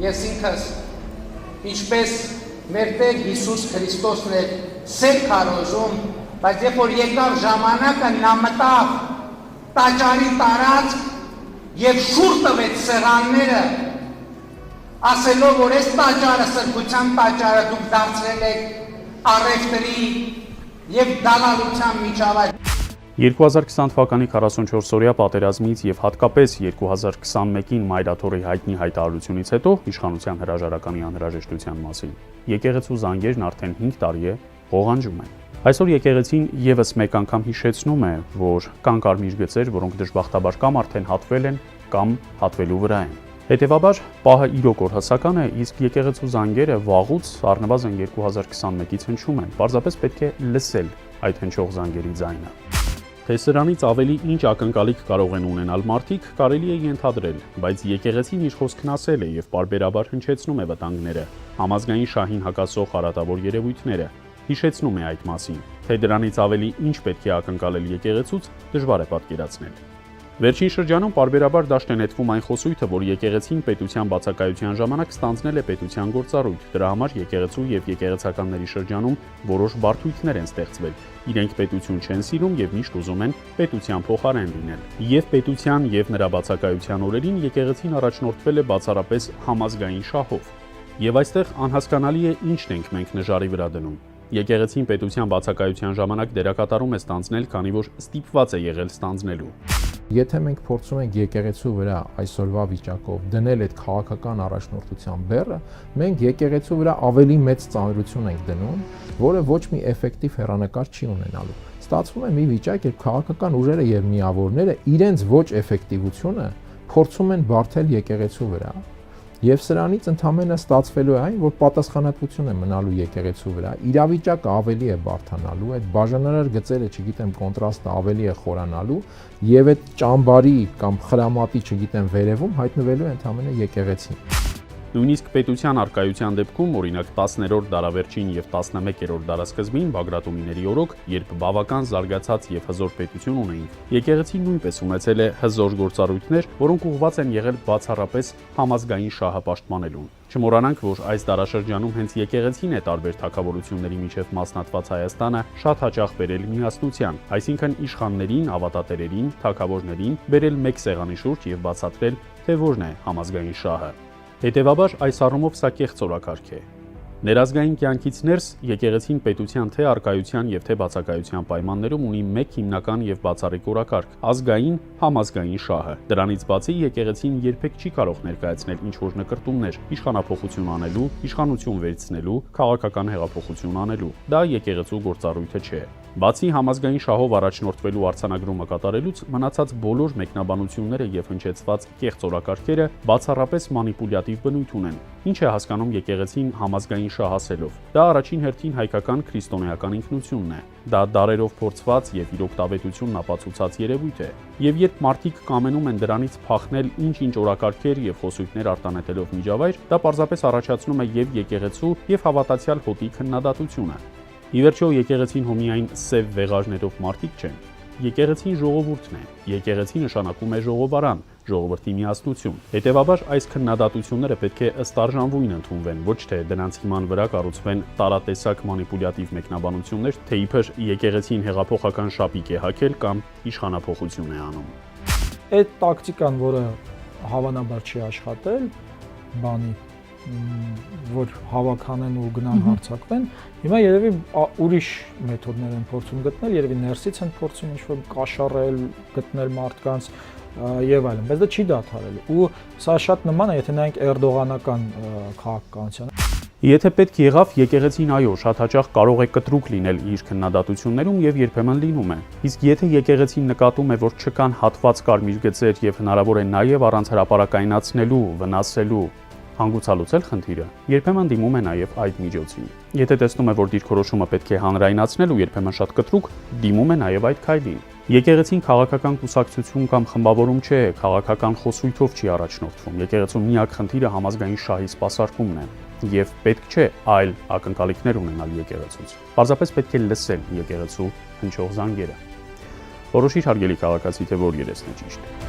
ես ինքս ինչպես մեր Տեր Հիսուս Քրիստոսն էր սեր քարոզում, բայց երբ որ եկավ ժամանակը նա մտավ տաճարի տարածք եւ շուռ տվեց սեղանները, ասելով որ այս տաճարը սրբության տաճարը դուք դարձրել եք առևտրի եւ դալալության միջավայր։ 2020 թվականի 44-օրյա պատերազմից եւ հատկապես 2021-ին Մայրաթորի հայտնի հայտարարությունից հետո իշխանության հրաժարականի անհրաժեշտության մասին եկեղեցու զանգերն արդեն 5 տարի է ղողանջում են։ Այսօր եկեղեցին եւս մեկ անգամ հիշեցնում է, որ կան կարմիր գծեր, որոնք դժբախտաբար կամ արդեն հատվել են, կամ հատվելու վրա են։ Հետևաբար պահը իրոք օրհասական է, իսկ եկեղեցու զանգերը վաղուց առնվազն 2021-ից հնչում են։ Պարզապես պետք է լսել այդ հնչող զանգերի ձայնը։ Թե սրանից ավելի ինչ ակնկալիք կարող են ունենալ մարդիկ, կարելի է ենթադրել, բայց եկեղեցին իր խոսքն ասել է եւ պարբերաբար հնչեցնում է վտանգները, համազգային շահին հակասող հարատավոր երևույթները, հիշեցնում է այդ մասին, թե դրանից ավելի ինչ պետք է ակնկալել եկեղեցուց, դժվար է պատկերացնել։ Վերջին շրջանում պարբերաբար դաշտ է նետվում այն խոսույթը, որ եկեղեցին պետության բացակայության ժամանակ ստանձնել է պետության գործառույթ, դրա համար եկեղեցու եւ եկեղեցականների շրջանում որոշ բարդույթներ են ստեղծվել։ Իրենք պետություն չեն սիրում եւ միշտ ուզում են պետության փոխարեն լինել։ Եվ պետության եւ նրա բացակայության օրերին եկեղեցին առաջնորդվել է բացառապես համազգային շահով։ Եվ այստեղ անհասկանալի է ինչն ենք մենք նժարի վրա դնում։ Եկեղեցին պետության բացակայության ժամանակ դերակատարում է ստանձնել, քանի որ ստիպված է եղել ստանձնելու։ Եթե մենք փորձում ենք եկեղեցու վրա այսօրվա վիճակով դնել այդ քաղաքական առաջնորդության բեռը, մենք եկեղեցու վրա ավելի մեծ ծանրություն ենք դնում, որը ոչ մի էֆեկտիվ հեռանկար չի ունենալու։ Ստացվում է մի վիճակ, երբ քաղաքական ուժերը եւ միավորները իրենց ոչ էֆեկտիվությունը փորձում են բարթել եկեղեցու վրա։ Եվ սրանից ընդհանրապես ստացվելու է այն, որ պատասխանատվություն է մնալու եկեղեցու վրա, իրավիճակը ավելի է բարդանալու, այդ բաժանարար գծերը, չգիտեմ, կոնտրաստը ավելի է խորանալու եւ այդ ճամբարի կամ խրամատի, չգիտեմ, վերևում հայտնվելու է ընդհանրապես եկեղեցին։ Նույնիսկ պետության արկայության դեպքում, օրինակ 10-րդ դարավերջին եւ 11-րդ դարասկզբին Բագրատումիների օրոք, երբ բավական զարգացած եւ հզոր պետություն ունեին, եկեղեցին նույնպես ունեցել է հզոր գործառույթներ, որոնք ուղղված են եղել բացառապես համազգային շահը պաշտպանելուն։ Չմոռանանք, որ այս դարաշրջանում հենց եկեղեցին է տարբեր թագավորությունների միջև մասնատված Հայաստանը շատ հաճախ բերել միասնության, այսինքն իշխաններին, ավատատերերին, թագավորներին բերել մեկ սեղանի շուրջ եւ բացատրել, թե որն է համազգային շահը։ Հետևաբար այս առումով սա կեղծ օրակարգ է։ Ներազգային կյանքից ներս եկեղեցին պետության թե արկայության եւ թե բացակայության պայմաններում ունի մեկ հիմնական եւ բացառիկ օրակարգ՝ ազգային համազգային շահը։ Դրանից բացի եկեղեցին երբեք չի կարող ներկայացնել ինչ-որ նկրտումներ իշխանափոխություն անելու, իշխանություն վերցնելու, քաղաքական հեղափոխություն անելու։ Դա եկեղեցու գործառույթը չէ։ Բացի համազգային շահով առաջնորդվելու արձանագրումը կատարելուց, մնացած բոլոր մեկնաբանությունները եւ հնչեցված կեղծ օրակարգերը բացառապես մանիպուլյատիվ բնույթ ունեն։ Ինչ է հասկանում եկեղեցին համազգային շահ ասելով։ Դա առաջին հերթին հայկական քրիստոնեական ինքնությունն է։ Դա դարերով փորձված եւ իր օգտավետությունն ապացուցած երևույթ է։ Եվ երբ մարդիկ կամենում են դրանից փախնել ինչ-ինչ օրակարգեր եւ խոսույթներ արտանետելով միջավայր, դա պարզապես առաջացնում է եւ եկեղեցու եւ հավատացյալ հոտի քննադատությունը։ Ի վերջո եկեղեցին հո միայն սև վեղաժներով մարդիկ չեն։ Եկեղեցին ժողովուրդն է։ Եկեղեցի նշանակում է ժողովարան, ժողովրդի միասնություն։ Հետևաբար այս քննադատությունները պետք է ըստ արժանվույն ընդունվեն, ոչ թե դրանց հիման վրա կառուցվեն տարատեսակ մանիպուլյատիվ մեկնաբանություններ, թե իբր եկեղեցին հեղափոխական շապիկ է հագել կամ իշխանափոխություն է անում։ Այդ տակտիկան, որը հավանաբար չի աշխատել, որ հավաքանեն ու գնան հարձակվեն, հիմա երևի ուրիշ մեթոդներ են փորձում գտնել, երևի ներսից են փորձում ինչ-որ կաշառել, գտնել մարդկանց եւ այլն, բայց դա չի դադարել։ Ու սա շատ նման է, եթե նայենք Էրդողանական քաղաքականությանը։ Եթե պետք եղավ, եկեղեցին այո, շատ հաճախ կարող է կտրուկ լինել իր քննադատություններում եւ երբեմն լինում է։ Իսկ եթե եկեղեցին նկատում է, որ չկան հատված կարմիր գծեր եւ հնարավոր է նաեւ առանց հրապարակայնացնելու, վնասելու, հանգուցալուծել խնդիրը, երբեմն դիմում է նաև այդ միջոցին։ Եթե տեսնում է, որ դիրքորոշումը պետք է հանրայնացնել ու երբեմն շատ կտրուկ, դիմում է նաև այդ քայլին։ Եկեղեցին քաղաքական կուսակցություն կամ խմբավորում չէ, քաղաքական խոսույթով չի առաջնորդվում։ Եկեղեցու միակ խնդիրը համազգային շահի սպասարկումն է, եւ պետք չէ այլ ակնկալիքներ ունենալ եկեղեցուց։ Պարզապես պետք է լսել եկեղեցու հնչող զանգերը։ Որոշիր հարգելի քաղաքացի, թե որ երեսն է ճիշտ։